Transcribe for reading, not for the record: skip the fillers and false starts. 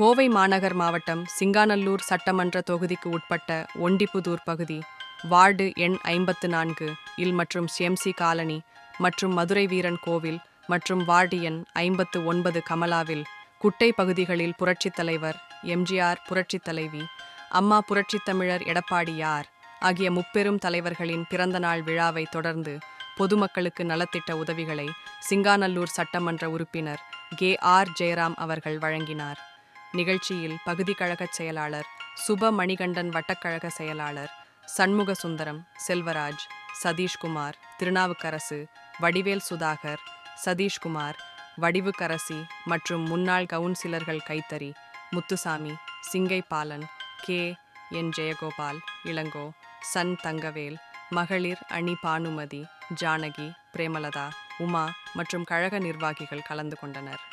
கோவை மாநகர் மாவட்டம் சிங்காநல்லூர் சட்டமன்ற தொகுதிக்கு உட்பட்ட ஒண்டிப்புதூர் பகுதி வார்டு எண் 54 இல் மற்றும் சிஎம்சி காலனி மற்றும் மதுரை வீரன் கோவில் மற்றும் வார்டு எண் 59 கமலாவில் குட்டை பகுதிகளில் புரட்சித் தலைவர் எம்ஜிஆர், புரட்சித் தலைவி அம்மா, புரட்சித் தமிழர் எடப்பாடியார் ஆகிய முப்பெரும் தலைவர்களின் பிறந்தநாள் விழாவை தொடர்ந்து பொதுமக்களுக்கு நலத்திட்ட உதவிகளை சிங்காநல்லூர் சட்டமன்ற உறுப்பினர் கே.ஆர். ஜெயராம் அவர்கள் வழங்கினார். நிகழ்ச்சியில் பகுதி கழக செயலாளர் சுப மணிகண்டன், வட்டக்கழக செயலாளர் சண்முக சுந்தரம், செல்வராஜ், சதீஷ்குமார், திருநாவுக்கரசு, வடிவேல், சுதாகர், சதீஷ்குமார், வடிவுக்கரசி மற்றும் முன்னாள் கவுன்சிலர்கள் கைத்தறி, முத்துசாமி, சிங்கை பாலன், கே.என். ஜெயகோபால், இளங்கோ, சன் தங்கவேல், மகளிர் அணி பானுமதி, ஜானகி, பிரேமலதா, உமா மற்றும் கழக நிர்வாகிகள் கலந்து கொண்டனர்.